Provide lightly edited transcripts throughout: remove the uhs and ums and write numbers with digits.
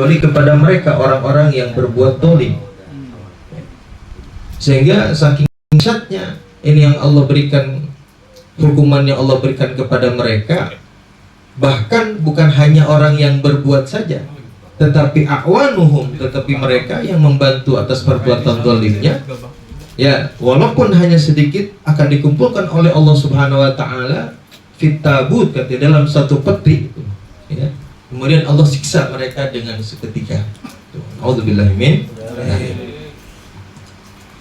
kepada mereka orang-orang yang berbuat dolim. Sehingga saking dahsyatnya ini yang Allah berikan, hukuman yang Allah berikan kepada mereka, bahkan bukan hanya orang yang berbuat saja, tetapi a'wanuhum, tetapi mereka yang membantu atas perbuatan dolimnya, ya walaupun hanya sedikit, akan dikumpulkan oleh Allah Subhanahu Wa Taala fit tabut, kata dalam satu peti, ya. Kemudian Allah siksa mereka dengan seketika. A'udzubillahi min.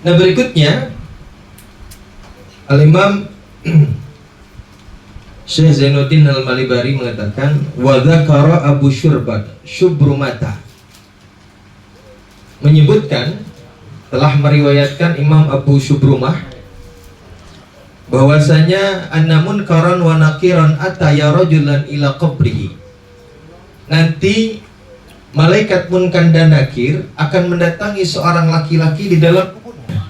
Nah, berikutnya Al-Imam Syekh Zainuddin Al-Malibari mengatakan wa dzakara Abu Syubrumata, menyebutkan, telah meriwayatkan Imam Abu Syubrumah bahwasanya annamun karan wa nakiran ataya rajulan ila qabrihi, nanti malaikat Munkar dan Nakir akan mendatangi seorang laki-laki di dalam kuburnya.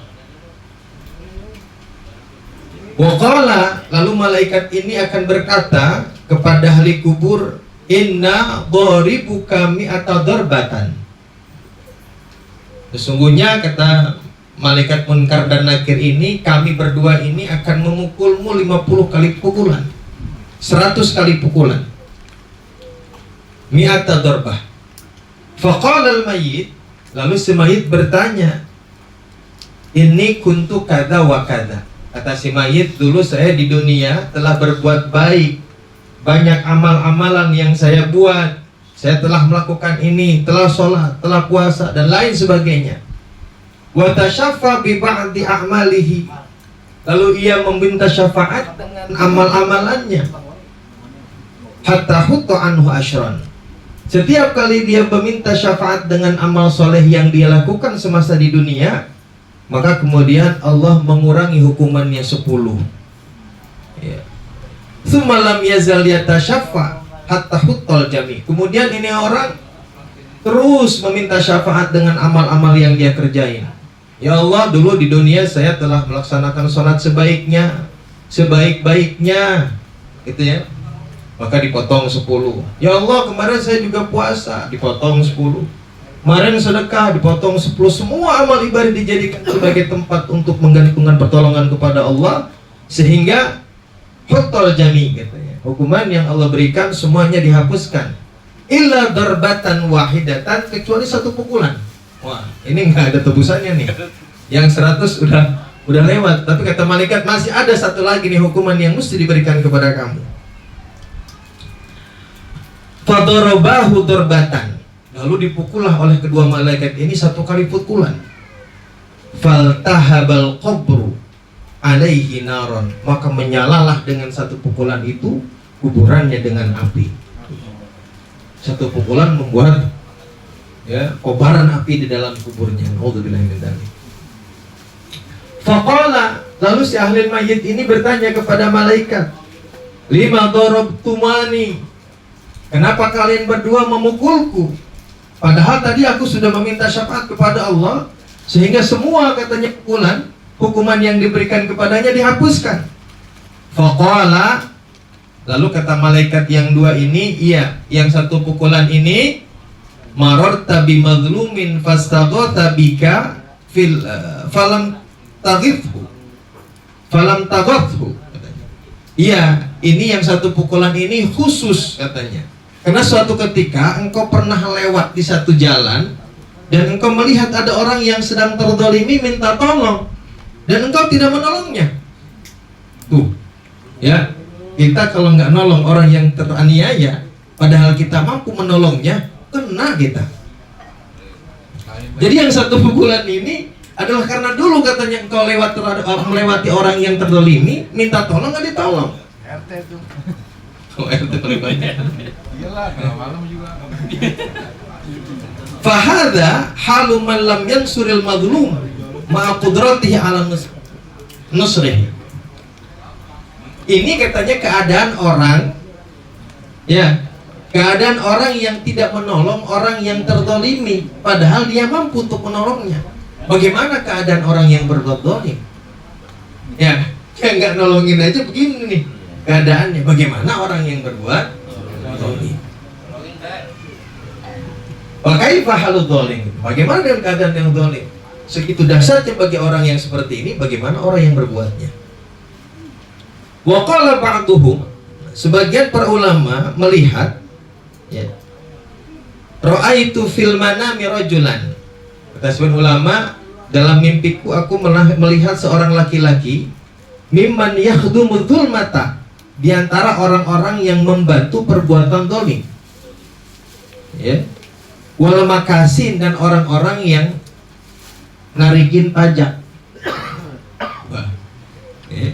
Waqala, lalu malaikat ini akan berkata kepada ahli kubur, inna dharibu kami atau darbatan. Sesungguhnya, kata malaikat Munkar dan Nakir ini, kami berdua ini akan memukulmu 50 kali pukulan, 100 kali pukulan. Mi'ata darbah. Faqala al-mayyit, lalu si mayit bertanya, ini kuntu kada wa kada. Kata si mayit, dulu saya di dunia telah berbuat baik, banyak amal-amalan yang saya buat, saya telah melakukan ini, telah sholat, telah puasa, dan lain sebagainya. Wa tashaffa bi ba'di a'malihi, lalu ia meminta syafaat dengan amal-amalannya. Hatta hutta anhu asyran, setiap kali dia meminta syafaat dengan amal soleh yang dia lakukan semasa di dunia, maka kemudian Allah mengurangi hukumannya 10. Ya. Tsumma lam yazal yatashaffa hatta huttal jami. Kemudian ini orang terus meminta syafaat dengan amal-amal yang dia kerjain. Ya Allah, dulu di dunia saya telah melaksanakan sholat sebaiknya, sebaik-baiknya, gitu ya. Maka dipotong 10. Ya Allah, kemarin saya juga puasa, dipotong 10. Kemarin sedekah, dipotong 10. Semua amal ibadah dijadikan sebagai tempat untuk menggantungkan pertolongan kepada Allah, sehingga huttal jami, katanya. Hukuman yang Allah berikan semuanya dihapuskan. Illa darbatan wahidatan, kecuali 1 pukulan. Wah, ini nggak ada tebusannya nih. Yang 100 udah lewat, tapi kata malaikat masih ada 1 lagi nih hukuman yang mesti diberikan kepada kamu. Fadarabahu darbatan, lalu dipukullah oleh kedua malaikat ini 1 kali pukulan. Faltahabal qabru alaihi naron, maka menyalalah dengan 1 pukulan itu kuburannya dengan api. 1 pukulan membuat ya kobaran api di dalam kuburnya. Alhamdulillah min dzalik. Faqala, lalu si ahli mayit ini bertanya kepada malaikat, lima darabtumani, kenapa kalian berdua memukulku? Padahal tadi aku sudah meminta syafaat kepada Allah, sehingga semua, katanya, pukulan, hukuman yang diberikan kepadanya dihapuskan. Faqala, lalu kata malaikat yang 2 ini, iya, yang 1 pukulan ini, mararta bimadzlumin fastaghata bika fil falam taghifhu falam taghathu. Iya, ini yang 1 pukulan ini khusus, katanya. Karena suatu ketika engkau pernah lewat di 1 jalan dan engkau melihat ada orang yang sedang terdolimi minta tolong dan engkau tidak menolongnya. Tuh, ya, kita kalau nggak nolong orang yang teraniaya, padahal kita mampu menolongnya, kena kita. Jadi yang 1 pukulan ini adalah karena dulu, katanya, engkau melewati orang yang terdolimi, minta tolong, nggak ditolong. RT tuh. Oh, RT paling banyak. Iyalah, kalau malam juga. Fahada halu man lam yansuril madlum ma'a qudratihi ala nusrih. Ini katanya keadaan orang, ya, keadaan orang yang tidak menolong orang yang terdolimi, padahal dia mampu untuk menolongnya. Bagaimana keadaan orang yang berbuat dolim? Ya, yang nggak nolongin aja begini nih keadaannya. Bagaimana orang yang berbuat dolim? Wa kaifa haludz zalim? Bagaimana dengan keadaan yang zalim? Segitu dahsyatnya bagi orang yang seperti ini, bagaimana orang yang berbuatnya? Wa qala ba'duhum, sebagian para ulama melihat, ya, ra'aitu fil manami rajulan. Kata sebagian ulama, dalam mimpiku aku melihat seorang laki-laki mimman yakhdumu dzulmata, di antara orang-orang yang membantu perbuatan zalim. Ya. Wal makasin, dan orang-orang yang narikin pajak. Ya.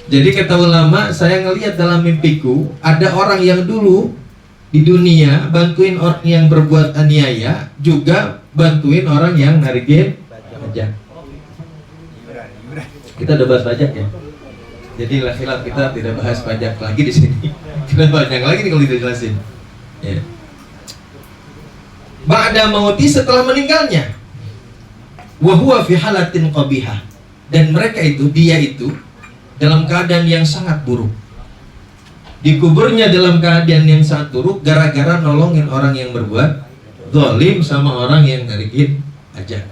Jadi kata ulama, saya ngelihat dalam mimpiku ada orang yang dulu di dunia bantuin orang yang berbuat aniaya, juga bantuin orang yang narikin pajak. Kita udah bahas pajak ya. Jadi khilaf, kita tidak bahas pajak lagi di sini. Kita banyak lagi nih kalau dijelasin. Ya. Ba'da mauti, setelah meninggalnya. Wa huwa fi halatin qabihah, dan mereka itu, dia itu dalam keadaan yang sangat buruk. Dikuburnya dalam keadaan yang sangat buruk gara-gara nolongin orang yang berbuat zalim sama orang yang narikin pajak.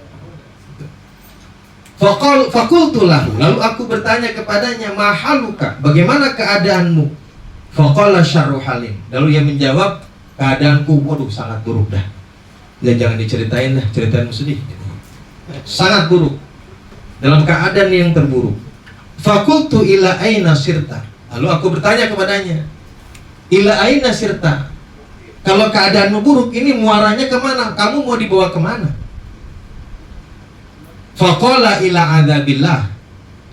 Fakultu lahu, lalu aku bertanya kepadanya, mahaluka, bagaimana keadaanmu? Faqala syarru halim, lalu ia menjawab, keadaanku waduh sangat buruk dah. Dan jangan diceritain dah, ceritainmu sedih. Sangat buruk, dalam keadaan yang terburuk. Fakultu ila aina sirta, lalu aku bertanya kepadanya, ila aina sirta, kalau keadaanmu buruk ini muaranya kemana? Kamu mau dibawa kemana? Faqala ila adzabillah,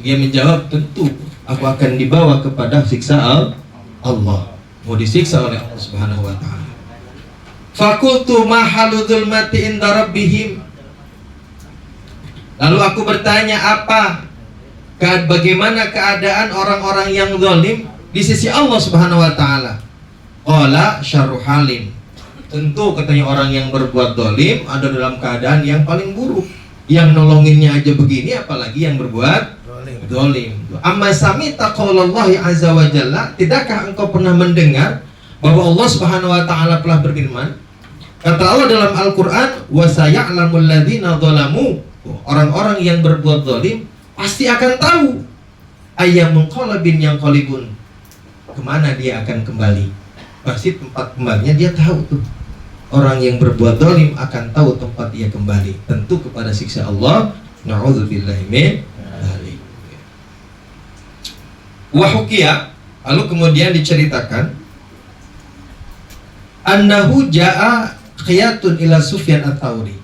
dia menjawab, tentu aku akan dibawa kepada siksa Allah, mau disiksa oleh Allah Subhanahu wa taala. Fakultu mahalu dzulmati inda rabbihim, lalu aku bertanya, bagaimana keadaan orang-orang yang zalim di sisi Allah Subhanahu wa taala? Qala syarru halim, tentu katanya orang yang berbuat zalim ada dalam keadaan yang paling buruk. Yang nolonginnya aja begini, apalagi yang berbuat zalim. Amma samita qaulallahi azza wa jalla, tidakkah engkau pernah mendengar bahwa Allah Subhanahu wa taala telah berfirman, kata Allah dalam Al-Qur'an, wa saya'lamul ladzina zalamu, orang-orang yang berbuat zalim pasti akan tahu ayyamun qalbin yang qalibun, kemana dia akan kembali. Pasti tempat kembalinya dia tahu tuh. Orang yang berbuat zalim akan tahu tempat dia kembali, tentu kepada siksa Allah. Na'udzubillahi min dzalik. Wa hukiya, lalu kemudian diceritakan, annahu jaa khiyatun ila Sufyan Ats-Tsauri.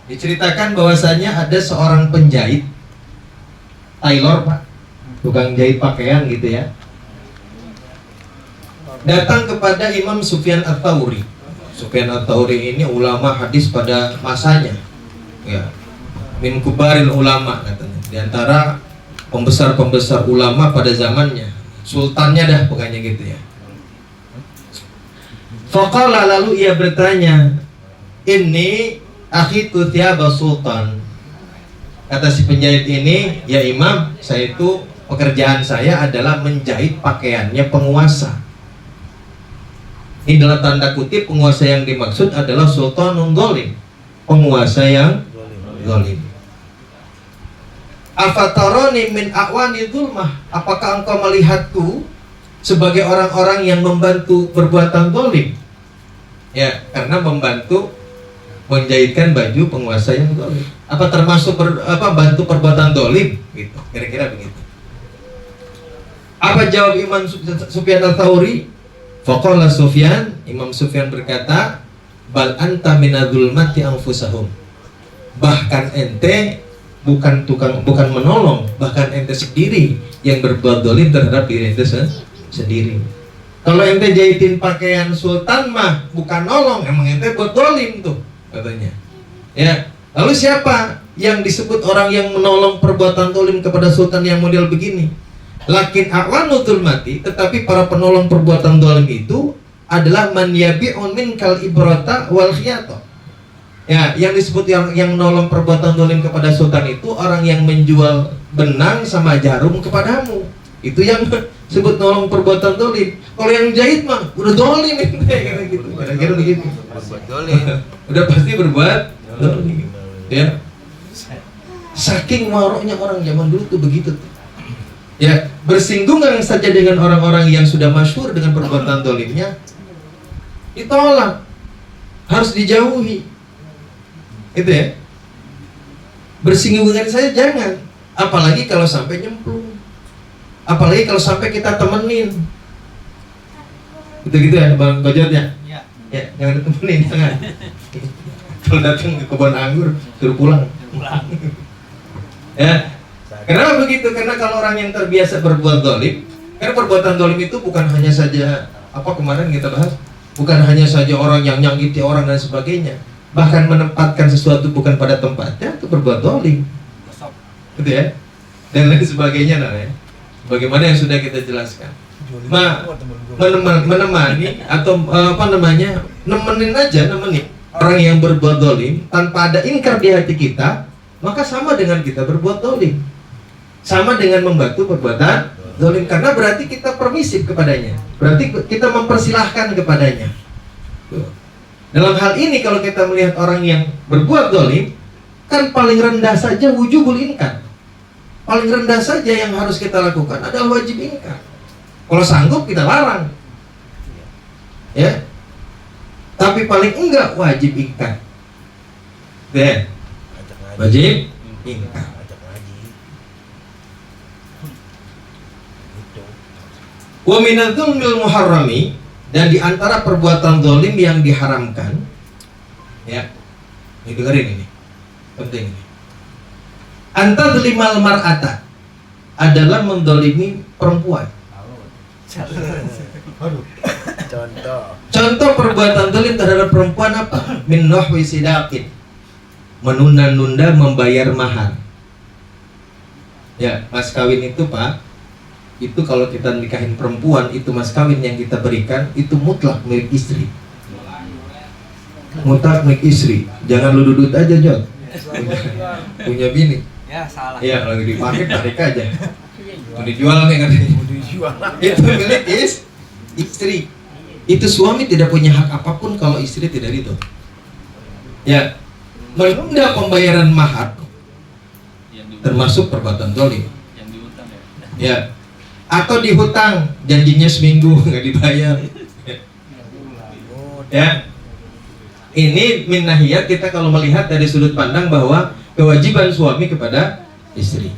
Diceritakan bahwasanya ada seorang penjahit, tailor pak, tukang jahit pakaian gitu ya, datang kepada Imam Sufyan Ats-Tsauri. Sufyan Ats-Tsauri ini ulama hadis pada masanya, ya, min kubaril ulama katanya, di antara pembesar-pembesar ulama pada zamannya, sultannya dah pokoknya gitu ya. Faqala, lalu ia bertanya, ini akhitu thiyaba sultan. Kata si penjahit ini, ya Imam, saya itu pekerjaan saya adalah menjahit pakaiannya penguasa. Ini dalam tanda kutip, penguasa yang dimaksud adalah sultanun zalim, penguasa yang zalim. Afataroni min a'wani dzulmah, apakah engkau melihatku sebagai orang-orang yang membantu perbuatan zalim? Ya, karena membantu menjahitkan baju penguasa yang zalim. Apa termasuk bantu perbuatan zalim? Gitu, kira-kira begitu. Apa jawab Imam Sufyan Ats-Tsauri? Faqala Sufyan, Imam Sufyan berkata, bal anta minadzulmati anfusahum. Bahkan ente bukan menolong, bahkan ente sendiri yang berbuat zalim terhadap diri ente sendiri. Kalau ente jahitin pakaian sultan mah bukan nolong, emang ente buat zalim tuh katanya. Ya, lalu siapa yang disebut orang yang menolong perbuatan zalim kepada sultan yang model begini? Lakin a'wanu dzulmati, tetapi para penolong perbuatan zalim itu adalah man yabi'un minkal ibrata wal khiyata. Ya, yang disebut yang menolong perbuatan zalim kepada sultan itu orang yang menjual benang sama jarum kepadamu. Itu yang disebut nolong perbuatan zalim. Kalau yang jahit mah udah dolim kayak gitu. Kira-kira begitu. Udah pasti berbuat dolim. Ya. Saking waroknya orang zaman dulu tuh begitu tuh. Ya, bersinggungan saja dengan orang-orang yang sudah masyhur dengan perbuatan dolimnya, ditolak, harus dijauhi. Itu ya. Bersinggungan saja jangan, apalagi kalau sampai nyemplung, apalagi kalau sampai kita temenin. Gitu-gitu ya, Bang Kojot ya. Ya, jangan ditemenin, jangan. Kalau datang ke kebun anggur, suruh pulang. Ya. Kenapa begitu? Karena kalau orang yang terbiasa berbuat dolim, karena perbuatan dolim itu bukan hanya saja apa kemarin kita bahas, bukan hanya saja orang yang nyakiti orang dan sebagainya, bahkan menempatkan sesuatu bukan pada tempatnya itu berbuat dolim, gitu ya, dan lain sebagainya, nah ya. Bagaimana yang sudah kita jelaskan, menemani atau nemenin aja, nemenin orang yang berbuat dolim tanpa ada ingkar di hati kita, maka sama dengan kita berbuat dolim. Sama dengan membantu perbuatan zalim, karena berarti kita permisif kepadanya, berarti kita mempersilahkan kepadanya. Dalam hal ini kalau kita melihat orang yang berbuat zalim, kan paling rendah saja wujubul inkar, paling rendah saja yang harus kita lakukan adalah wajib ingkar. Kalau sanggup kita larang, ya, tapi paling enggak wajib ingkar, ya, wajib ingkar. Wa minadzulmil muharrami, dan di antara perbuatan zalim yang diharamkan, ya, ini dengerin ini, penting ini. Antadzlimal mar'ata adalah mendolimi perempuan. Contoh perbuatan zalim terhadap perempuan apa? Min nahwi sidaqin, menunda-nunda membayar mahar. Ya, mas kawin itu Pak, itu kalau kita nikahin perempuan, itu mas kawin yang kita berikan itu mutlak milik istri. Mutlak milik istri. Jangan lu duduk aja, Jon. Punya bini. Ya, salah. Iya, lagi dipakai tarik aja. Mau dijual nih katanya. Itu milik istri. Itu suami tidak punya hak apapun kalau istri tidak ridho. Ya. Menunda pembayaran mahar termasuk perbuatan zalim. Yang dihutang ya. Ya. Atau dihutang, janjinya seminggu nggak dibayar. Ya, ini min nahiyat kita kalau melihat dari sudut pandang bahwa kewajiban suami kepada istri.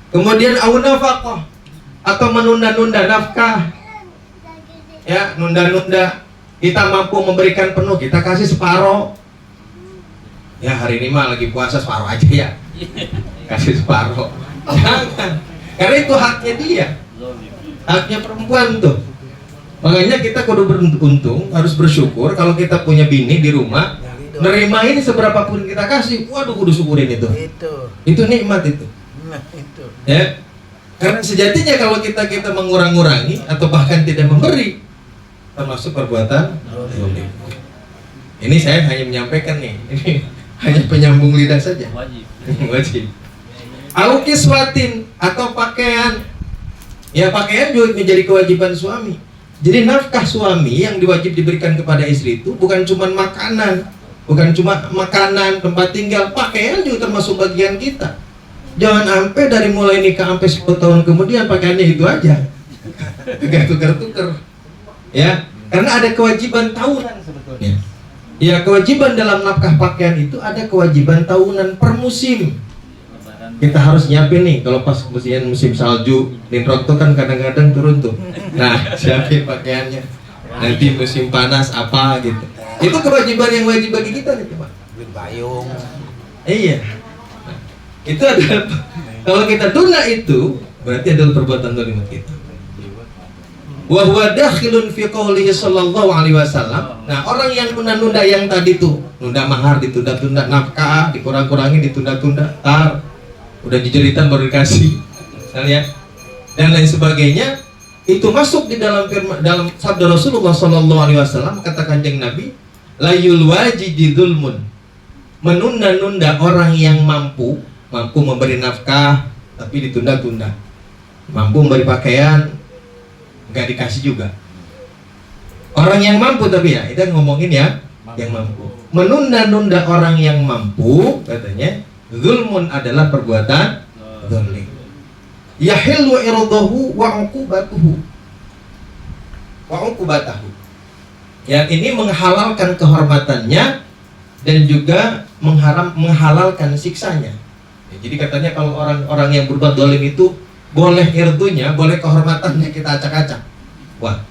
Kemudian au nafaqah, atau menunda-nunda nafkah. Ya, nunda-nunda. Kita mampu memberikan penuh, kita kasih separoh. Ya, hari ini mah lagi puasa, separoh aja ya. Kasih separoh. Jangan. Karena itu haknya dia. Haknya perempuan tuh. Makanya kita kudu beruntung, harus bersyukur kalau kita punya bini di rumah, nerimain seberapa pun kita kasih, waduh kudu syukurin itu. Itu nikmat itu. Ya. Karena sejatinya kalau kita mengurang-urangi atau bahkan tidak memberi, termasuk perbuatan zalim. Ini saya hanya menyampaikan nih. Ini hanya penyambung lidah saja. Wajib. Wajib. Au kiswatin, atau pakaian. Ya, pakaian juga menjadi kewajiban suami. Jadi nafkah suami yang diwajib diberikan kepada istri itu bukan cuma makanan, tempat tinggal, pakaian juga termasuk bagian kita. Jangan sampai dari mulai nikah sampai 10 tahun kemudian pakaiannya itu aja. Gak tuker-tuker. Ya, karena ada kewajiban tahunan sebetulnya. Ya, kewajiban dalam nafkah pakaian itu ada kewajiban tahunan per musim. Kita harus nyiapin nih, kalau pas musim salju, Linrok tuh kan kadang-kadang turun tuh. Nah, siapin pakaiannya. Nanti musim panas apa gitu. Itu kewajiban yang wajib bagi kita nih, Pak. Beli payung. Iya. Nah, itu adalah, kalau kita tunda itu, berarti adalah perbuatan zalim kita. Wa huwa dakhilun fi qoulihi sallallahu alaihi wasallam. Nah, orang yang nunda-nunda yang tadi tuh, nunda mahar, ditunda-tunda, nafkah dikurang-kurangin, ditunda-tunda, udah dijeritan baru dikasih, misalnya, dan lain sebagainya, itu masuk di dalam firman, dalam sabda Rasulullah Sallallahu Alaihi Wasallam, kata Kanjeng Nabi, layul wajidi dzulmun, menunda-nunda orang yang mampu memberi nafkah tapi ditunda-tunda, mampu memberi pakaian nggak dikasih juga, Orang yang mampu, tapi ya kita ngomongin ya yang mampu. Menunda-nunda orang yang mampu, katanya zulmun adalah perbuatan zalim. Yahillu iradahu wa uqubatuhu. Yang ini menghalalkan kehormatannya dan juga menghalalkan siksanya. Ya, jadi katanya kalau orang-orang yang berbuat zalim itu boleh irdunya, boleh kehormatannya kita acak-acak. Wah,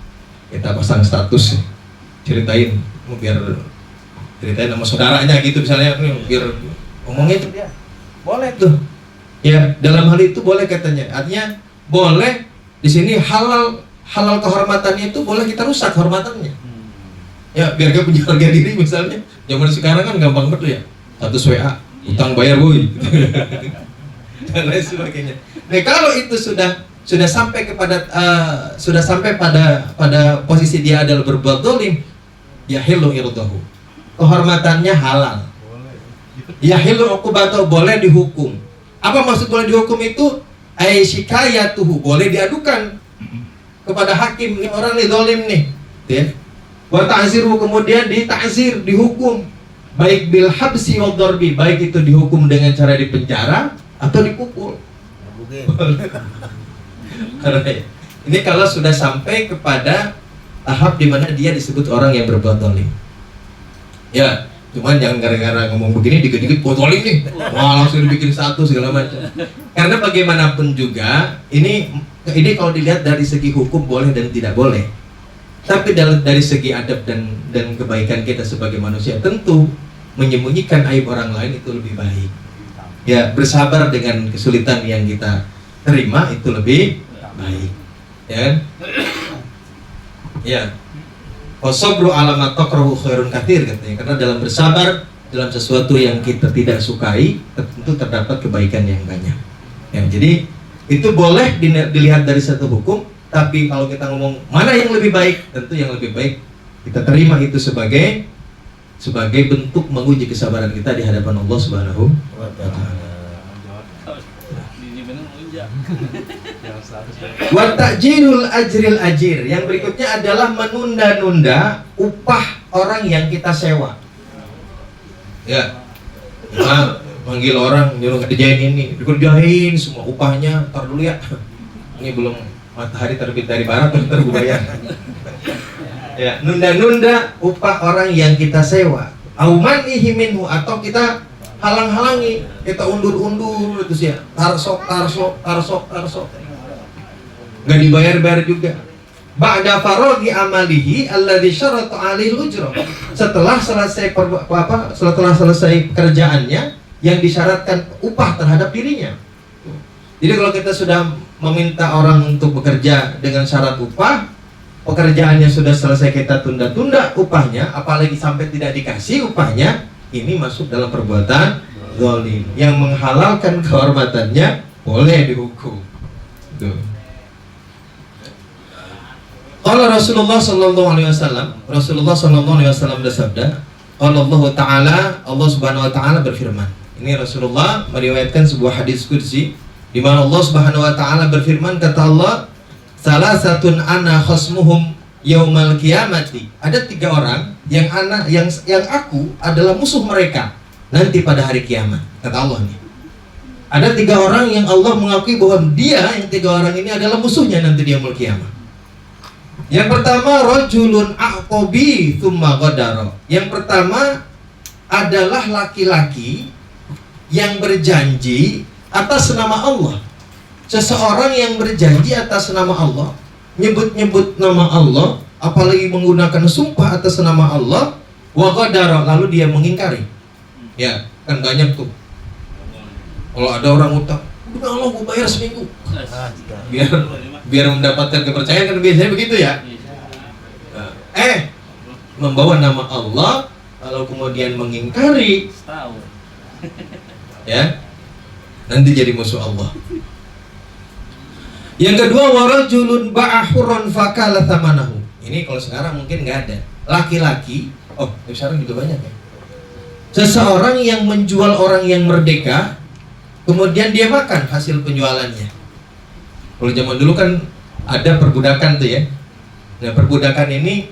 kita pasang status, ceritain sama saudaranya gitu misalnya, biar ngomongin itu dia boleh tuh ya, dalam hal itu boleh katanya, artinya boleh di sini halal kehormatannya itu boleh kita rusak hormatannya ya, biar gak punya harga diri misalnya. Zaman sekarang kan gampang betul ya, status WA utang bayar boy dan lain sebagainya. Nah kalau itu sudah sampai pada posisi dia adalah berbuat zalim, ya hilu irdahu, kehormatannya halal. Yahilu uqubatuhu, boleh dihukum. Apa maksud boleh dihukum itu? Ai syikayatuhu, boleh diadukan kepada hakim, ini orang nih zalim nih, ya. Wa ta'ziru, kemudian ditakzir, dihukum, baik bil habsi wad darbi, baik itu dihukum dengan cara dipenjara atau dipukul. Ini kalau sudah sampai kepada tahap di mana dia disebut orang yang berbuat zalim. Ya, cuman jangan gara-gara ngomong begini dikit-dikit buat zalim nih, wah langsung dibikin satu segala macam. Karena bagaimanapun juga ini kalau dilihat dari segi hukum boleh dan tidak boleh. Tapi dari segi adab dan kebaikan kita sebagai manusia, tentu menyembunyikan aib orang lain itu lebih baik. Ya, bersabar dengan kesulitan yang kita terima itu lebih baik. Ya kan? Ya. Wasabru ala ma takrahu khairun katsir, katanya. Karena dalam bersabar dalam sesuatu yang kita tidak sukai, tentu terdapat kebaikan yang banyak. Ya, jadi itu boleh dilihat dari satu hukum, tapi kalau kita ngomong mana yang lebih baik, tentu yang lebih baik kita terima itu sebagai bentuk menguji kesabaran kita di hadapan Allah Subhanahu wa taala. Wa ta'jilul ajril ajir, yang berikutnya adalah menunda-nunda upah orang yang kita sewa. Ya, kita panggil orang nyuruh kerjain ini, dikerjain semua, upahnya ntar dulu ya, ini belum matahari terbit dari barat, ntar gue bayar. Ya, nunda-nunda upah orang yang kita sewa. Aumanihi minhu, atau kita halang-halangi, kita undur-undur terus ya, tarsok, nggak dibayar-bayar juga. Ba'da faraghi amalihi alladhi syarata 'alaihi al-ujrah, setelah selesai pekerjaannya yang disyaratkan upah terhadap dirinya. Jadi kalau kita sudah meminta orang untuk bekerja dengan syarat upah, pekerjaannya sudah selesai, kita tunda-tunda upahnya, apalagi sampai tidak dikasih upahnya, ini masuk dalam perbuatan zalim yang menghalalkan kehormatannya, boleh dihukum. Tuh. Qala Rasulullah sallallahu alaihi wasallam bersabda, qala Allah Ta'ala, Allah Subhanahu wa taala berfirman. Ini Rasulullah meriwayatkan sebuah hadis qudsi di mana Allah Subhanahu wa taala berfirman, kata Allah, salasatun ana khasmuhum yaumal qiyamati. Ada 3 orang yang aku adalah musuh mereka nanti pada hari kiamat, kata Allah nih. Ada 3 orang yang Allah mengakui bahwa dia, yang 3 orang ini adalah musuhnya nanti di yaumul qiyamah. Yang pertama, rajulun aqabi tsumma ghadara. Yang pertama adalah laki-laki yang berjanji atas nama Allah. Seseorang yang berjanji atas nama Allah, nyebut-nyebut nama Allah, apalagi menggunakan sumpah atas nama Allah, wa ghadara, lalu dia mengingkari. Ya, kan banyak tuh. Kalau ada orang utang, udah Allah gue bayar seminggu, biar mendapatkan kepercayaan, kan biasanya begitu ya. Membawa nama Allah kalau kemudian mengingkari, ya, nanti jadi musuh Allah. Yang kedua, warajulun ba'ahuron fakala thamanahu. Ini kalau sekarang mungkin nggak ada. Laki-laki, sekarang juga banyak ya. Seseorang yang menjual orang yang merdeka, kemudian dia makan hasil penjualannya. Kalau zaman dulu kan ada perbudakan tuh ya. Nah, perbudakan ini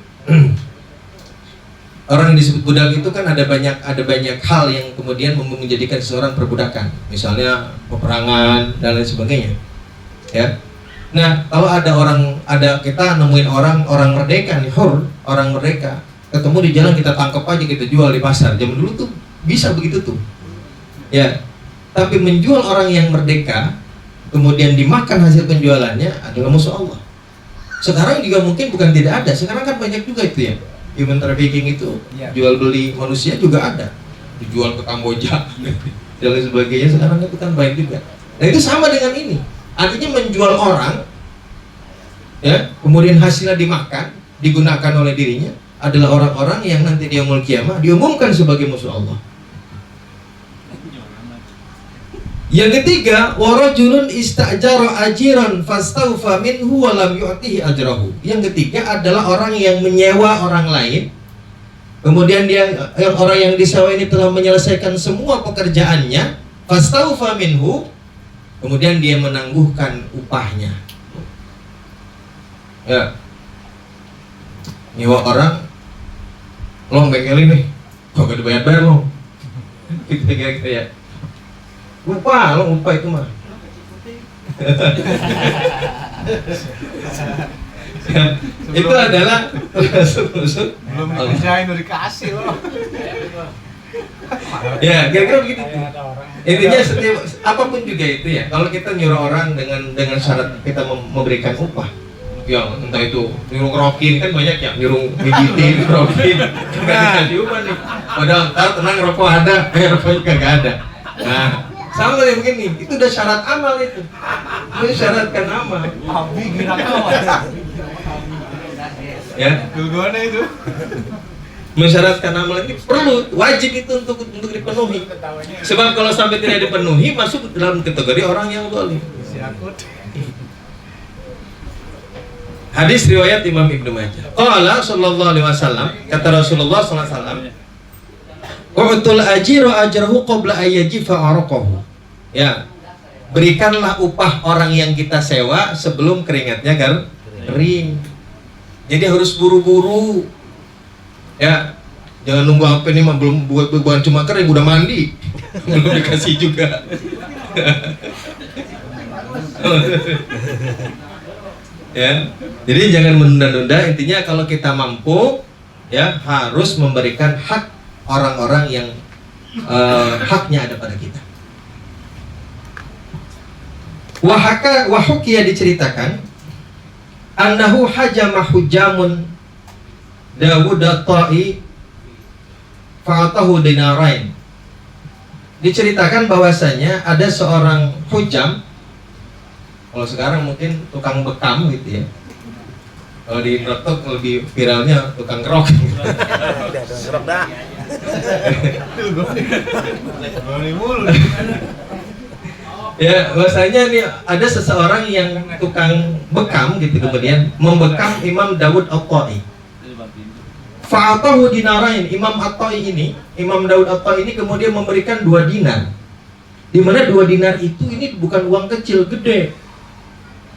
Orang yang disebut budak itu kan ada banyak hal yang kemudian menjadikan seseorang perbudakan, misalnya peperangan dan lain sebagainya, ya. Nah, kalau kita nemuin orang merdeka nih, orang merdeka, ketemu di jalan kita tangkap aja, kita jual di pasar. Zaman dulu tuh bisa begitu tuh, ya. Tapi menjual orang yang merdeka, kemudian dimakan hasil penjualannya adalah musuh Allah. Sekarang juga mungkin bukan tidak ada, sekarang kan banyak juga itu ya. Human trafficking itu, jual beli manusia juga ada, dijual ke Kamboja dan lain sebagainya. Sekarang itu kan baik juga. Nah itu sama dengan ini, artinya menjual orang, ya, kemudian hasilnya dimakan, digunakan oleh dirinya, adalah orang-orang yang nanti di yaumul qiyamah diumumkan sebagai musuh Allah. Yang ketiga, warajulun istajara ajiran fastaufa minhu wa lam yu'tihi ajrahu. Yang ketiga adalah orang yang menyewa orang lain, kemudian orang yang disewa ini telah menyelesaikan semua pekerjaannya, fastaufa minhu, kemudian dia menangguhkan upahnya. Ya, nyewa orang, lo bengkel ini, kok gak dibayar-bayar lo, gitu ya. Lupa itu mah. Itu adalah belum dikerjain udah dikasih loh. Ya, kira-kira begitu. Intinya setiap apapun juga itu ya. Kalau kita nyuruh orang dengan syarat kita memberikan upah, yang entah itu nyuruh ngerokin, kan banyak yang nyuruh ngijitin, ngerokin, nggak dikasih upah nih. Padahal tenang, rokok ada, rokoknya kagak ada. Nah, sama kayak begini, itu udah syarat amal itu. Mensyaratkan amal. Abi kira kawan. Ya, Gimana itu? mensyaratkan amal ini perlu, wajib itu untuk dipenuhi. Sebab kalau sampai tidak dipenuhi, masuk dalam kategori orang yang zalim. Hadis riwayat Imam Ibnu Majah. Qala sallallahu alaihi wasallam, kata Rasulullah sallallahu alaihi wasallam, "U'tul ajiru ajrahu qabla ayyajifa arqahu." Ya, berikanlah upah orang yang kita sewa sebelum keringatnya kering. Jadi harus buru-buru. Ya, jangan nunggu apa ini mah bukan cuma kering, udah mandi belum dikasih juga. Ya, jadi jangan menunda-nunda. Intinya kalau kita mampu, ya harus memberikan hak orang-orang yang haknya ada pada kita. Wahukiya diceritakan, annahu hajama hujamun Dawud at-Ta'i fa'atahu dinarain. Diceritakan bahwasanya ada seorang hujam, kalau sekarang mungkin tukang bekam gitu ya. Kalau di Brotok lebih viralnya tukang kerok. Serap dah. Ya, bahwasanya nih ada seseorang yang tukang bekam gitu, kemudian membekam Imam Dawud at-Ta'i. Fa'atahu dinarain. Imam at-Ta'i ini, Imam Dawud at-Ta'i ini kemudian memberikan 2 dinar. Di mana 2 dinar itu ini bukan uang kecil, gede.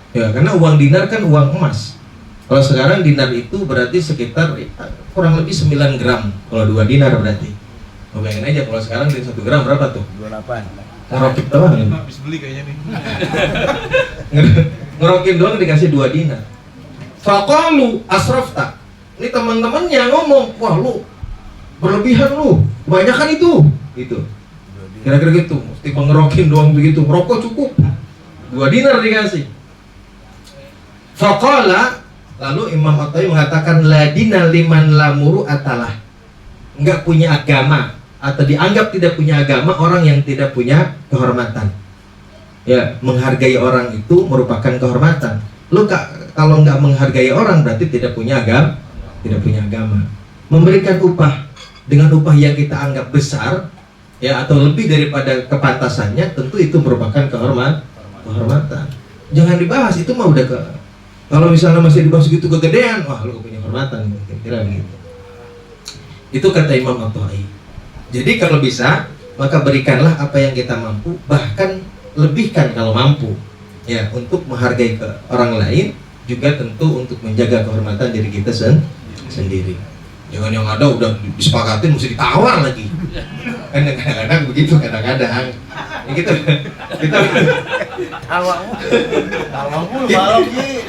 Ya, karena uang dinar kan uang emas. Kalau sekarang dinar itu berarti sekitar kurang lebih 9 gram. Kalau 2 dinar berarti. Bayangin aja kalau sekarang di 1 gram berapa tuh? 28. Ngerokit doang ini. Habis beli kayaknya nih. Ngerokin doang dikasih 2 dinar. Faqalu asrafta. Ini teman-temannya ngomong, wah lu berlebihan lu, kebanyakan itu. Gitu. Kira-kira gitu. Mesti ngerokin doang begitu. Rokok cukup. 2 dinar dikasih. Faqala, lalu Imam At-Ta'i mengatakan la dina liman lamuru atalah. Enggak punya agama, atau dianggap tidak punya agama orang yang tidak punya kehormatan. Ya, menghargai orang itu merupakan kehormatan. Lu kalau nggak menghargai orang berarti tidak punya agama, Memberikan upah dengan upah yang kita anggap besar, ya, atau lebih daripada kepantasannya, tentu itu merupakan kehormatan. Jangan dibahas, itu mah udah kalau misalnya masih dibahas gitu kegedean, wah lu punya kehormatan, kira-kira begitu. Itu kata Imam At-Ta'i. Jadi kalau bisa, maka berikanlah apa yang kita mampu, bahkan lebihkan kalau mampu, ya, untuk menghargai ke orang lain, juga tentu untuk menjaga kehormatan diri kita sendiri. Jangan yang ada udah disepakatin mesti ditawar lagi. Kan kadang-kadang begitu, kadang-kadang. Ya kita Tawamu balok Ji.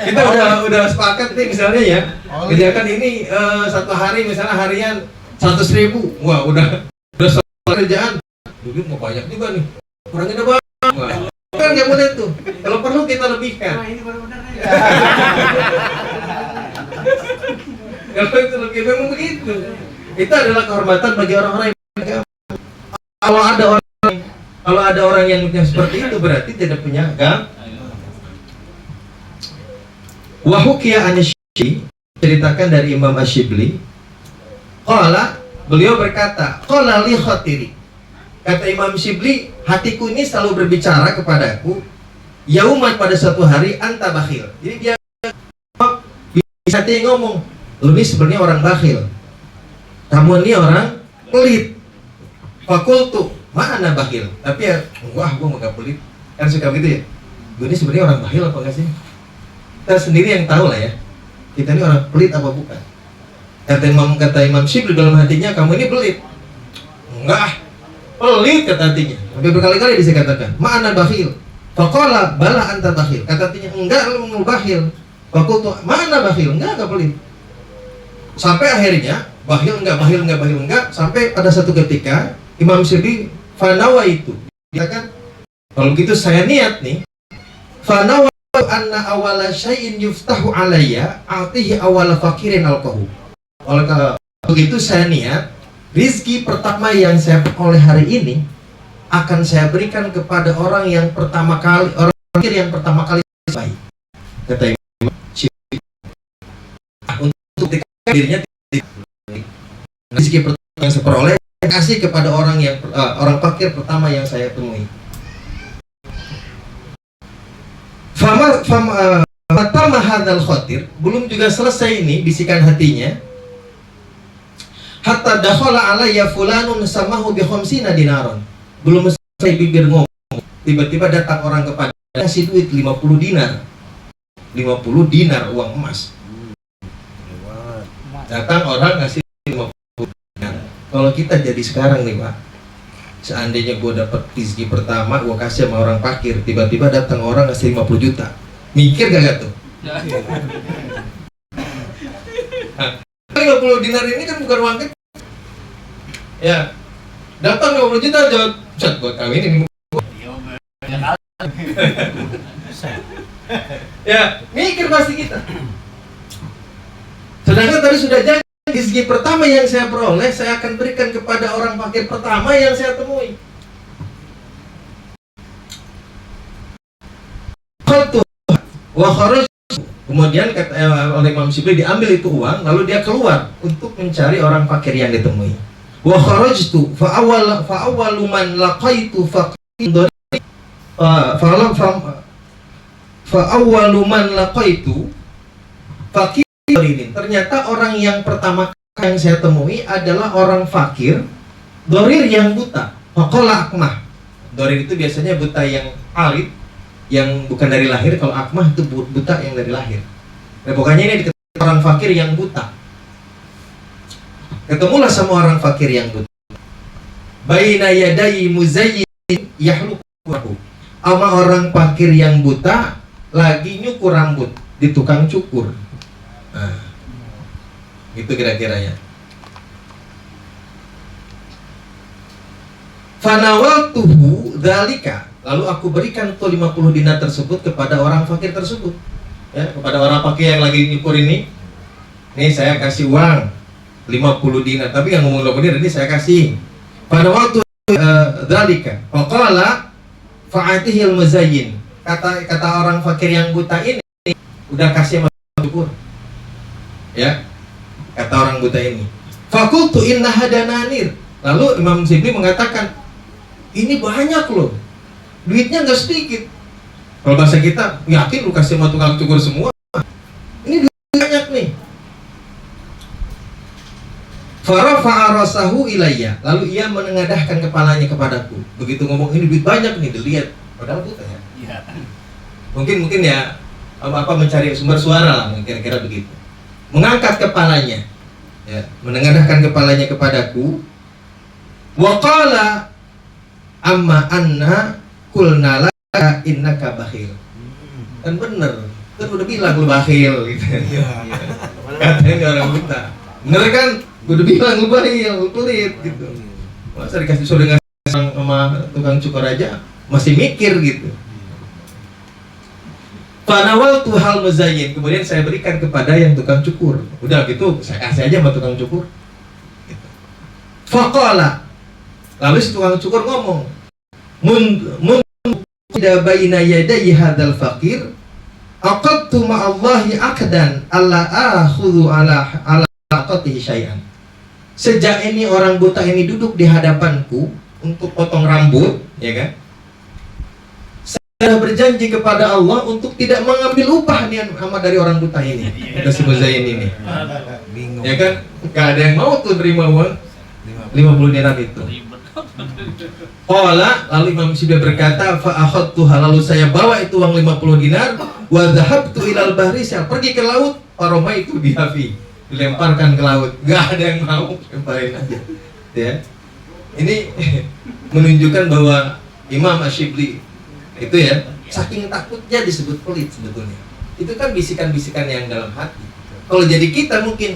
kita udah sepakat nih misalnya ya. Kerjakan ini satu hari misalnya harian 100.000. Wah, udah selesai kerjaan. Dulu mau banyak juga nih. Kurangnya udah banyak. Wah, kan nggak boleh tuh. Kalau perlu kita lebihkan. Ini benar-benar ya. Kalau itu lebih memang begitu. Itu adalah kehormatan bagi orang-orang yang beragama. Kalau ada orang yang seperti itu berarti tidak punya agama. Wa hukiya an-Syibli, ceritakan dari Imam Asy-Syibli. Qala, beliau berkata, qala li khatiri. Kata Imam Syibli, hatiku ini selalu berbicara kepadaku, yauman pada suatu hari anta bakhil. Jadi dia bisa ngomong, lu ini sebenarnya orang bakhil. Kamu ini orang pelit. Fakultu, mana bakhil? Tapi ya, wah gua gak pelit. Kan suka gitu ya. Gue ini sebenarnya orang bakhil apa enggak sih? Kita sendiri yang tahu lah ya. Kita ini orang pelit apa bukan? Kata Imam Syibli dalam hatinya, kamu ini pelit. Enggak, pelit kata hatinya. Sampai berkali-kali bisa katakan, mana bakhil? Faqala bala anta bakhil. Kata hatinya, enggak lu bakhil. Fakultu, mana bakhil? Enggak pelit. Sampai akhirnya bakhil enggak, sampai pada satu ketika Imam Syibli fanawa itu. Dia kan, kalau begitu saya niat nih, fanawa anna awala syai'in yuftahu alayya atihi awala fakirin alqahu. Oleh begitu saya niat rizki pertama yang saya peroleh hari ini akan saya berikan kepada orang yang pertama kali, orang fakir yang pertama kali baik. Kata Imam Syibli, untuk dirinya rizki pertama yang saya peroleh kasih kepada orang yang orang fakir pertama yang saya temui. Fama hadal khatir, belum juga selesai ini bisikan hatinya. Hatta dakhala alayya fulanun samahu bi khamsina dinaron. Belum selesai bibir ngomong, tiba-tiba datang orang kepada kasih duit 50 dinar. 50 dinar uang emas. Datang orang ngasih 50 dinar. Kalau kita jadi sekarang nih Pak, seandainya gue dapat rezeki pertama, gue kasih sama orang fakir, tiba-tiba datang orang ngasih 50 juta, mikir gak tuh? 50 dinar ini kan bukan uang kecil. Ya, datang 50 juta jawab, "Cet, buat kawin ini." Ya, mikir pasti kita. Sedangkan tadi sudah janji, rezeki pertama yang saya peroleh, saya akan berikan kepada orang fakir pertama yang saya temui. Wa kharaj. Kemudian kata oleh Imam Syibli diambil itu uang, lalu dia keluar untuk mencari orang fakir yang ditemui. Wa kharajtu fa awwalu man laqaitu faqir fa awwalu man laqaitu faqir. Ternyata orang yang pertama yang saya temui adalah orang fakir dorir yang buta. Faqala akmah. Dorir itu biasanya buta yang alit, yang bukan dari lahir. Kalau akmah itu buta yang dari lahir. Nah, pokoknya ini dikatakan orang fakir yang buta. Ketemulah sama orang fakir yang buta. Baina yadai muzayyin yahluqu. Sama orang fakir yang buta lagi nyukur rambut di tukang cukur. Nah, itu kira-kira ya. Fanawaltuhu dzalika. Lalu aku berikan tuh 50 dinar tersebut kepada orang fakir tersebut. Ya, kepada orang fakir yang lagi nyukur ini. Nih saya kasih uang 50 dinar, tapi yang ngomong 50 dinar ini saya kasih. Fanawaltuhu dzalika. Faqala fa'atihil muzayyin. Kata orang fakir yang buta ini, udah kasih sama syukur. Ya. Kata orang buta ini. Fakultu inna hadananir. Lalu Imam Syibli mengatakan, ini banyak loh. Duitnya nggak sedikit. Kalau bahasa kita, yakin lu kasih sama tukang cukur semua? Ini duit banyak nih. Farafa'a rasahu ilayya. Lalu ia menengadahkan kepalanya kepadaku. Begitu ngomong, ini duit banyak nih, dilihat. Padahal buta ya. Mungkin ya apa mencari sumber suara lah, kira-kira begitu. mengangkat kepalanya, ya, menengadahkan kepalanya kepadaku. Wa qala amma anna qulna laka innaka bakhil. Kan bener, kan udah bilang lu bakhil gitu. Katanya orang buta. Bener kan? Udah bilang lu bakhil, lu pelit gitu. Masa dikasih suruh dengan sama tukang cukur aja masih mikir gitu. Panawal tuhal muzayyin, kemudian saya berikan kepada yang tukang cukur. Udah gitu, saya kasih aja sama tukang cukur. Gitu. Faqala, lalu si tukang cukur ngomong, mun tidak baina yadai hadal fakir, aqadtu ma'allahi aqdan alla akhudhu ala aqatihi syai'an. Sejak ini orang buta ini duduk di hadapanku untuk potong rambut, ya kan? Saya berjanji kepada Allah untuk tidak mengambil upah nih sama dari orang buta ini, kata si Muzayyin ini. Bingung. Ya kan? Gak ada yang mau tuh terima uang 50 dinar itu. Qala, lalu Imam Syibli berkata, fa akhadtuha, lalu saya bawa itu uang 50 dinar, wa dhahabtu ilal bahri, saya pergi ke laut, paroma itu dihafi, dilemparkan ke laut. Gak ada yang mau, lemparin aja. Ya. Ini menunjukkan bahwa Imam Syibli itu ya, saking takutnya disebut pelit sebetulnya. Itu kan bisikan-bisikan yang dalam hati. Kalau jadi kita mungkin,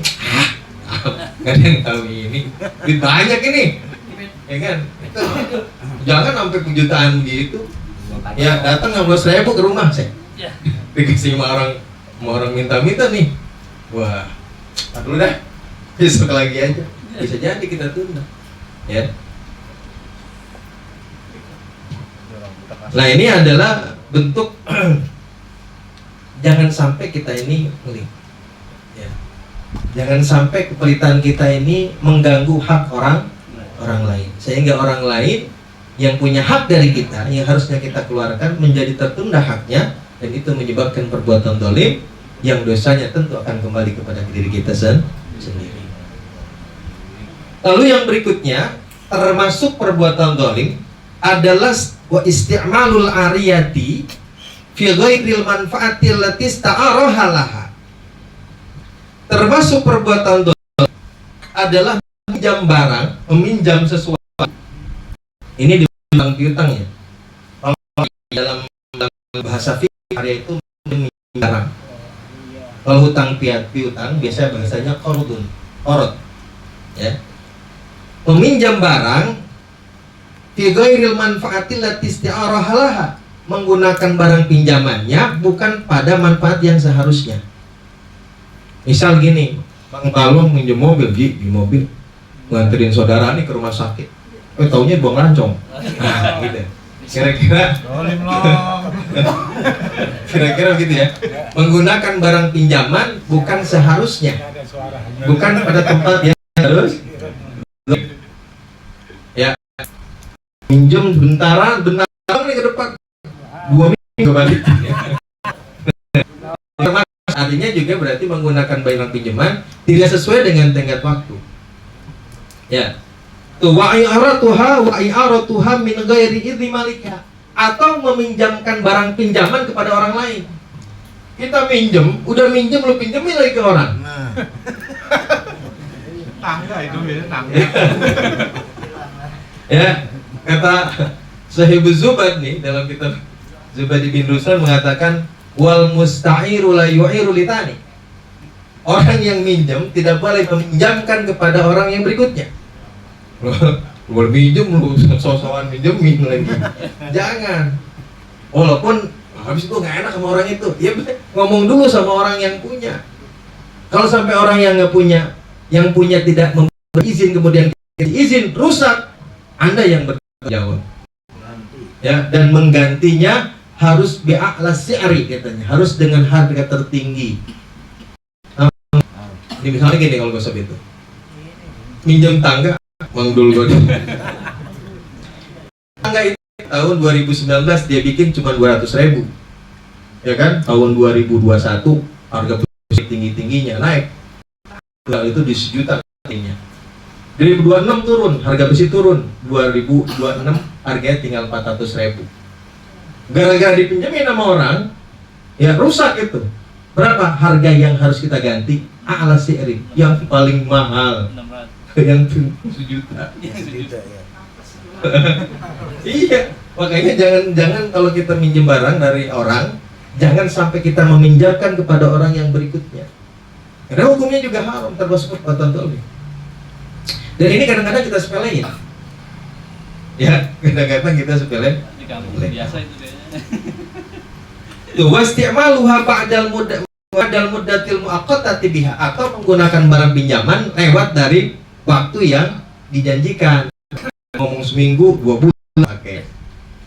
gak ada yang tahu ini, duit banyak ini, ya kan? Jangan sampai kejutaan gitu. Ya datang 15.000 ke rumah saya, dikasih sama orang minta-minta nih. Wah, dulu dah, besok lagi aja. Bisa jadi kita tunda, ya. Nah ini adalah bentuk jangan sampai kita ini pelit, ya. Jangan sampai kepelitan kita ini mengganggu hak orang lain, sehingga orang lain yang punya hak dari kita, yang harusnya kita keluarkan, menjadi tertunda haknya, dan itu menyebabkan perbuatan zalim yang dosanya tentu akan kembali kepada diri kita sendiri. Lalu yang berikutnya, termasuk perbuatan zalim adalah wa isti'malul ariyati fi ghairil manfaatil lati ista'araha laha. Termasuk perbuatan zalim adalah meminjam barang, meminjam sesuatu. Ini dibilang piutang ya. Kalau dalam bahasa fikih arya itu meminjam barang. Kalau hutang piutang biasanya bahasanya qardun, qard. Ya. Meminjam barang fi ghairil manfaatil lati isti'araha laha, menggunakan barang pinjamannya bukan pada manfaat yang seharusnya. Misal gini, Bang Talong minjem mobil, di mobil nganterin saudara nih ke rumah sakit, taunya buang lancong. Nah, gitu. Kira-kira kira-kira gitu ya. Menggunakan barang pinjaman bukan seharusnya, bukan pada tempat yang harus. Ya, minjem bentar nih ke depan, 2 minggu balik. Artinya juga berarti menggunakan barang pinjaman tidak sesuai dengan tenggat waktu. Ya, tuh wa'i'aratuha min ghairi idzni malika, atau meminjamkan barang pinjaman kepada orang lain. Kita minjem, udah minjem, lu pinjemin lagi ke orang. Nah, tangga itu ya, tangga. Ya, kata Sahibuz Zubad nih dalam kitab Zubadi bin Ruslan mengatakan wal musta'iru la yu'iru litani. Orang yang minjem tidak boleh meminjamkan kepada orang yang berikutnya. Lu minjem, lu sosokan minjemin lagi. Jangan. Walaupun habis itu nggak enak sama orang itu, ya ngomong dulu sama orang yang punya. Kalau sampai orang yang nggak punya, yang punya tidak memberi izin, kemudian izin rusak, Anda yang bertanggung jawab. Ya, dan menggantinya harus bi'a'la si'ri katanya, harus dengan harga tertinggi. Ini misalnya gini, kalau gosok itu minjem tangga, Bang Dul tangga itu tahun 2019 dia bikin cuma 200.000, ya kan? Tahun 2021 harga tinggi-tingginya naik, itu di sejuta artinya. 2026 turun, harga besi turun, 2026 harganya tinggal 400.000. Gara-gara dipinjemin sama orang, ya rusak itu. Berapa harga yang harus kita ganti? a'la si'ri, yang paling mahal, 600. yang 1 juta. Sejuta ya. Iya, makanya jangan kalau kita minjem barang dari orang, jangan sampai kita meminjamkan kepada orang yang berikutnya. Karena hukumnya juga haram, termasuk perbuatan zalim. Dan ini kadang-kadang kita sepelein. Ya, kadang-kadang kita sepelein. Di kampung biasa itu kayaknya. Tuh, wasti'maluha ba'dal muddatil muaqqatati biha, atau menggunakan barang pinjaman lewat dari waktu yang dijanjikan. Ngomong seminggu, 2 bulan pakai.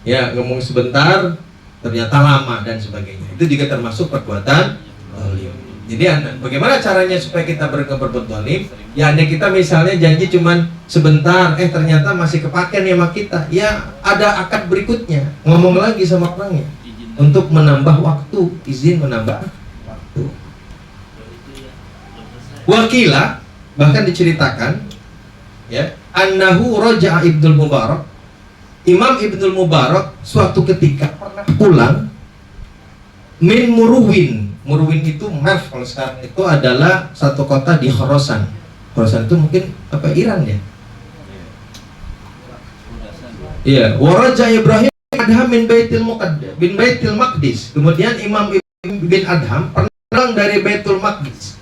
Ya, ngomong sebentar ternyata lama dan sebagainya. Itu juga termasuk perbuatan zalim. Jadi bagaimana caranya supaya kita berbuat zalim? Ya, andai kita misalnya janji cuman sebentar, ternyata masih kepake nih sama kita. Ya, ada akad berikutnya. Ngomong lagi sama orangnya untuk menambah waktu, izin menambah waktu. Wakila bahkan diceritakan, ya, annahu raja'a Ibnul Mubarak. Imam Ibnul Mubarak suatu ketika pernah pulang min Muruwin. Muruwin itu Merv, kalau sekarang itu adalah satu kota di Khorasan. Khorasan itu mungkin apa, Iran ya? Iya, waraja Ibrahim Adham bin Baitul Maqdis. Kemudian Imam bin Adham pulang dari Baitul Maqdis.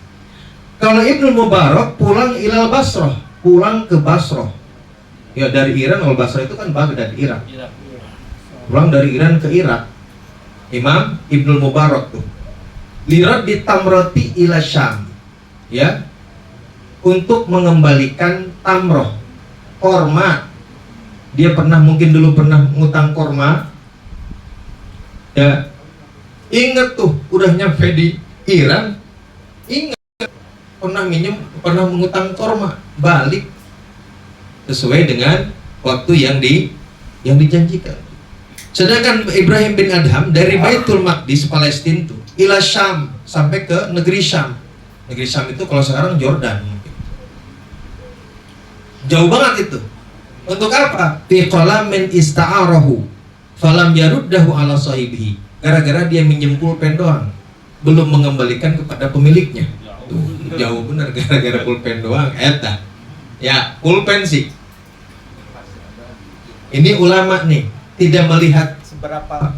Kalau Ibnu Mubarak pulang ilal Basrah, pulang ke Basrah. Ya, dari Iran, al Basrah itu kan Baghdad, Irak. Pulang dari Iran ke Irak. Imam Ibnu Mubarak tuh. Lirat di tamroti ila Syam, ya, untuk mengembalikan tamroh, korma. Dia mungkin dulu pernah ngutang korma, ya. Ingat tuh, udah nyampe di Iran, ingat pernah mengutang korma, balik sesuai dengan waktu yang dijanjikan. Sedangkan Ibrahim bin Adham dari Baitul Maqdis Palestina itu ila Syam, sampai ke negeri Syam. Negeri Syam itu kalau sekarang Jordan mungkin. Jauh banget itu. Untuk apa? Fi qalamin ista'arahu falam yaruddahu ala sahibihi. Gara-gara dia minjem pulpen doang, belum mengembalikan kepada pemiliknya. Tuh, jauh benar, gara-gara pulpen doang. Eta. Ya, pulpen sih. Ini ulama nih tidak melihat seberapa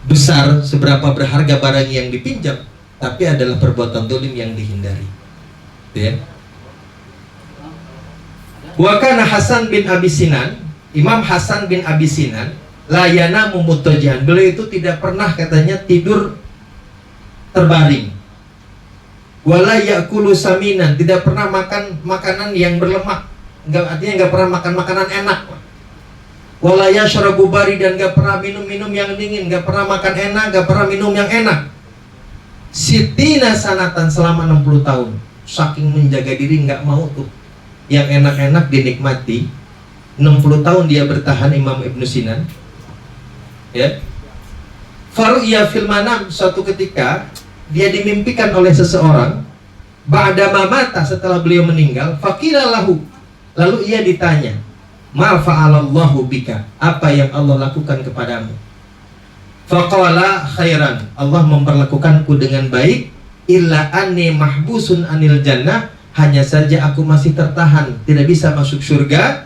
besar, seberapa berharga barang yang dipinjam, tapi adalah perbuatan zalim yang dihindari. Ya. Wa kana Hasan bin Abi Sinan, Imam Hasan bin Abi Sinan, la yanamu muttajihan. Beliau itu tidak pernah katanya tidur terbaring. Wala yakulu saminan, tidak pernah makan makanan yang berlemak. Artinya enggak pernah makan makanan enak. Wala yashrabu bari, dan gak pernah minum yang dingin, gak pernah makan enak, gak pernah minum yang enak. Sitina sanatan, selama 60 tahun. Saking menjaga diri, gak mau tuh yang enak-enak dinikmati. 60 tahun dia bertahan, Imam Ibnu Sinan. Ya. Faru'ya fil manam, suatu ketika dia dimimpikan oleh seseorang. Ba'da mamata, setelah beliau meninggal. Faqila lahu, lalu ia ditanya, ma fa'alallahu bika, apa yang Allah lakukan kepadamu? Faqala khairan, Allah memperlakukanku dengan baik. Illa anni mahbusun anil jannah, hanya saja aku masih tertahan, tidak bisa masuk surga.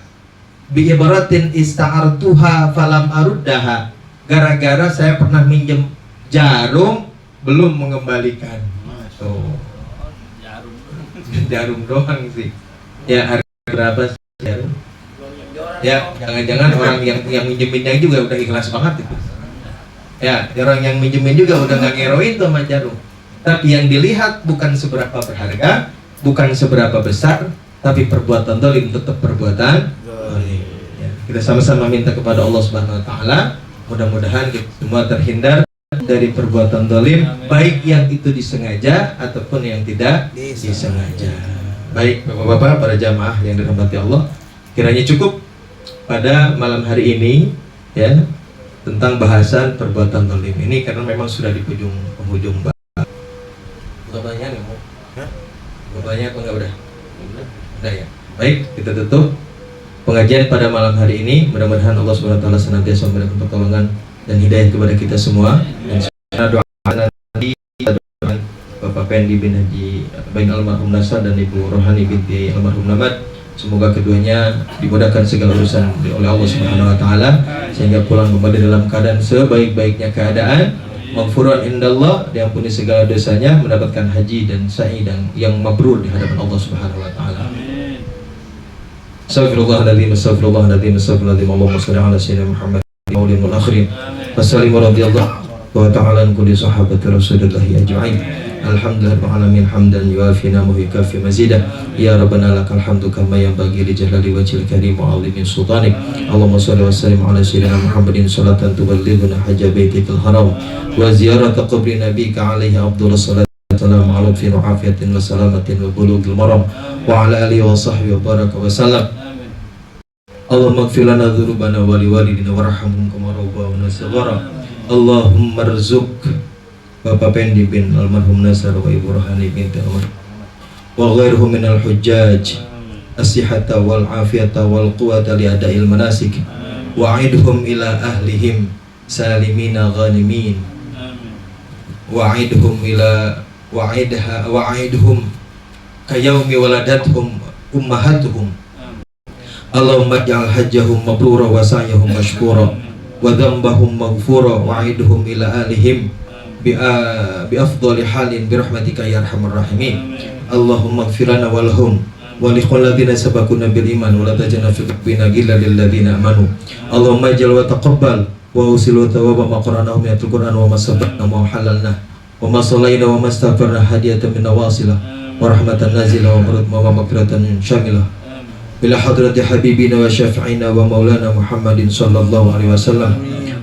Bi ibaratin ista'artuha falam aruddaha, gara-gara saya pernah minjem jarum belum mengembalikan. Tuh. Jarum doang sih. Ya, harga berapa sih jarum? Ya, jangan-jangan orang yang minjeminnya juga udah ikhlas banget itu. Ya, orang yang minjemin juga udah nggak ngeroin tuh sama jarum. Tapi yang dilihat bukan seberapa berharga, bukan seberapa besar, tapi perbuatan zalim tetap perbuatan zalim. Ya, kita sama-sama minta kepada Allah Subhanahu Wa Taala, mudah-mudahan kita semua terhindar dari perbuatan zalim, baik yang itu disengaja ataupun yang tidak disengaja. Baik, bapak-bapak, para jamaah yang dirahmati Allah, kiranya cukup pada malam hari ini, ya, tentang bahasan perbuatan zalim ini, karena memang sudah di penghujung bab. Bukan banyak nggak mau? Bukan banyak apa nggak udah? Udah ya. Baik, kita tutup pengajian pada malam hari ini. Mudah-mudahan Allah Subhanahu Wa Taala senantiasa memberikan pertolongan dan hidayah kepada kita semua. Dan doa nanti bapak Pendi bin Haji Bain almarhum Nasar dan Ibu Rohani binti almarhum Namad. Semoga keduanya dimudahkan segala urusan oleh Allah Subhanahu wa taala sehingga pulang kembali dalam keadaan sebaik-baiknya keadaan, maghfuran indallah, diampuni segala dosanya, mendapatkan haji dan sa'i dan yang mabrur di hadapan Allah Subhanahu wa taala. Astagfirullahaladzim, astagfirullahaladzim, astagfirullahaladzim. Allahumma shalli ala sayyidina Muhammad maulil wal akhirin. Wassalamu radhiyallahu wa ta'ala an kulli sahabati Rasulillah ajma'in. Alhamdulillah rabbil alamin hamdan yuafi ni'amahu yukafi mazidah. Ya rabbana lakal hamdu kama yanbaghi li jalali wajhil karim wa 'azimi sultanik. Allahumma shalli wa sallim ala sayyidina Muhammadin salatan tuballighuna hajja baitikal haram wa ziyarata qabri nabiyyika alaihi afdhalus salatu wassalamu ala fi afiyatin wa salamatin wa bulughil maram wa ala alihi wa sahbihi wa baraka wa sallam. Allahumma ighfir lana dzunubana wa liwalidina warhamhum kama rabbawna shighara. Allahumma rzuq Bapak Pendi bin almarhum Nasar wa Ibu Rohani binti almarhum wa ghairuhum minal hujjaj as-sihhata wal afiyata wal quwwata li ada'il manasik wa a'idhum ila ahlihim salimina ghanimin wa a'idhum ila wa'idhum kayaumi waladathum ummahatuhum. Allahumma ij'al hajjahum mabrura wa sa'yahum mashkura wa dhanbahum maghfura wa a'idhum ila ahlihim bi afdali halin bi rahmatika ya arhamar rahimin. Allahumma ighfir lana wa lahum wa liqul ladzina sabaquna bil iman wa la taj'al fi qulubina ghillan lil ladzina amanu. Allahumma ij'al wa taqabbal wa usil wa thawaba ma qara'nahu min al-Qur'an wa ma sabaqna wa halalna wa ma sallaina wa ma astaghfarna hadiyatan min nawasilah wa rahmatan nazila wa maghfiratan syamilah ila hadrati habibina wa syafi'ina wa maulana Muhammadin sallallahu alaihi wasallam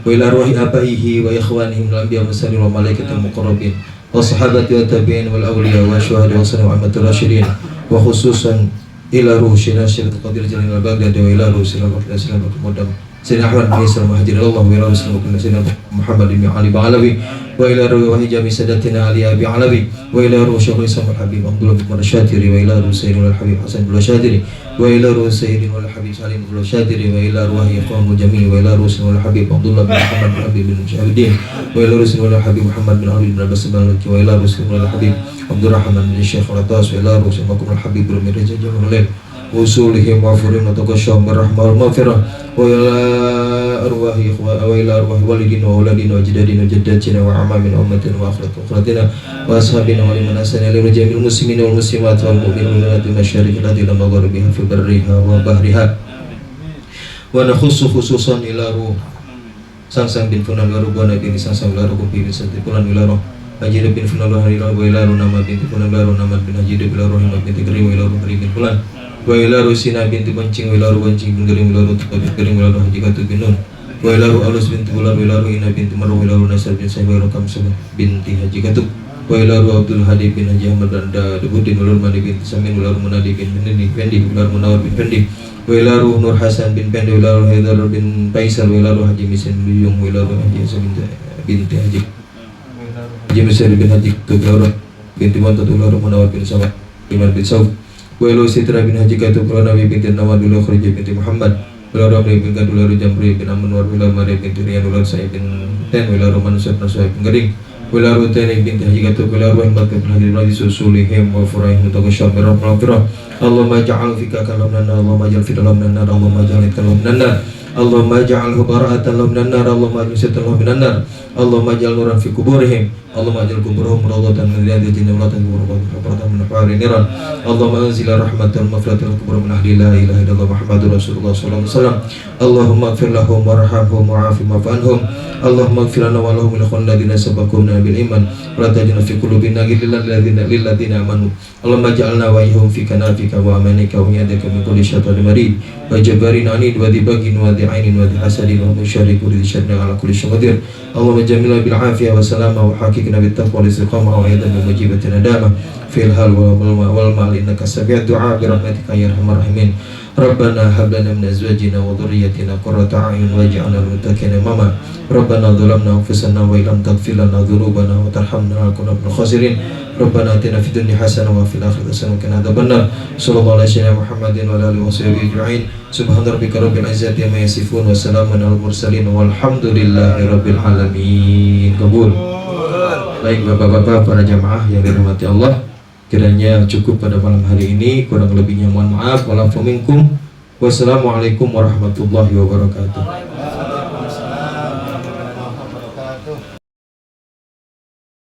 wa ila ruhi abaihi wa ikhwanihim al anbiya wa mursalin wa malaikatil muqarrabin wa sahabati wa tabi'in wal awliya wa syuhada wa sallallahu alaihi rasyidin wa khususan ila ruhi syinasyil qadir jalil al baghdadi wa ila ruhi sallallahu alaihi wasallam mudam sayyidina Ahmad bin Isa muhajir Allah wa ila rasulullah sayyidina Muhammad bin Ali Ba'alawi wa ila ruhi wa hijami sadatina Ali Abi Alawi wa ila ruhi Syekh Isam al-Habib Abdullah bin Marsyadiri wa ila ruhi sayyidina al-Habib Hasan bin Syadiri wa ila ruhi sayyidina al-Habib Salim bin Syadiri wa ila ruhi ikhwanul jami' wa ila ruhi al-Habib Abdullah bin Muhammad bin Habib bin Syahidin wa ila ruhi al-Habib Muhammad bin Ali bin Abbas bin Al-Laki wa ila ruhi al-Habib Abdurrahman bin Syekh Al-Atas wa ila ruhi al-Habib bin Mirza Jamalul usulihim wa furim wa taqasyam birrahmah wal maghfirah wa ila arwahi walidina wa auladina wa jadadina wa jaddatina wa amamin ummatina wa akhratina wa ashabina wa liman asana li rajamil muslimina wal muslimat wal mu'minina wal masyariqil ladina magharibiha fi barriha wa bahriha wa nakhussu khususan ila ruh Sangsang bin Funal wa Rubana bin Sangsang wa Rubu bin Santipulan ila ruh Hajir bin Funal wa ila ruh nama bin Funal wa nama bin Hajir bin ruh bin Tigri wa ila ruh bin Fulan wa ila rusina binti Bancing wa ila ruh Bancing bin Gering wa ila ruh Gering wa ila ruh Hajikatu bin Nun wa ila ruh Alus binti Bulan wa ila ruh Ina binti Marwa wa ila ruh Nasar bin Sa'id wa ila ruh Kamsah binti Hajikatu wa ila ruh Abdul Hadi bin Haji Ahmad dan Debudin wa ila ruh Madi binti Samin wa ila ruh Munadi bin Pendi wa ila ruh Munawar bin Pendi wa ila ruh Nur Hasan bin Pendi wa ila ruh Haidar bin Faisal wa ila ruh Haji Misin bin Yung wa ila ruh Haji Hasan binti Haji Misin bin Haji Kegaurah binti Mantat wa ila ruh Munawar bin Samad bin Saud wa ila Sitra bin Haji Katu Nabi binti Nawad wa Khurija binti Muhammad wa ila Ramli bin Gadul wa Jamri bin Amun wa ila Mari binti Riyan wa Sa'id bin Ten wa ila Mansur bin Suhaib bin Gering wa ila Tani binti Haji Katu wa ila Rahmat bin Hadir Raji Susulihim wa Furaihim taqasyam birrahmah Allahumma ja'al fika kalamna Allahumma ja'al fi dalamna Allahumma ja'al kalamna Allahumma ja'alhu bara'atan lahum minan nar Allahumma ajmisatan lahum minan nar Allahumma ja'al nuran fi kuburihim Allahumma ja'al kuburahum rawdatan min riyadil jannah wa latan kuburahum min hawari niran Allahumma anzil rahmatan maghfiratan kubur min ahli la ilaha illallah Muhammadur Rasulullah sallallahu alaihi wasallam Allahumma ighfir lahum warhamhum wa'afi ma'fanhum Allahumma ighfir lana wa lahum ikhwan ladina sabaquna bil iman wa la taj'al fi qulubina ghillan lil ladzina amanu Allahumma ja'alna wa ihum fi kanafika wa amanika wa yadika min kulli syaitanir marid wa jabarin anid wa dibagin wa ainin wa hasadin wa musyrik wa syarrin ala kulli syai'in Allahumma jamilna bil afiyah wa salama wa hakikna bit taqwa wal istiqamah wa aidan bi mujibatin nadama fil hal wal mal innaka sami'ud du'a bi rahmatika ya arhamar rahimin Rabbana hab lana min azwajina wa dhurriyyatina qurrata a'yun waj'alna lil muttaqina imama Rabbana dhalamna anfusana wa illam taghfir lana dhunubana wa tarhamna lanakunanna minal khasirin Rabbana atina fid dunya hasanah wa fil akhirati hasanah wa qina adzabannar sallallahu alaihi wasallam Muhammadin wa alihi washabihi ajma'in subhana rabbika rabbil izzati amma yasifun wa salamun alal mursalin walhamdulillahi rabbil alamin. Kabul. Baik bapak-bapak para jamaah yang dirahmati Allah, kiranya cukup pada malam hari ini, kurang lebihnya mohon maaf. Walafu minkum. Wassalamualaikum warahmatullahi wabarakatuh.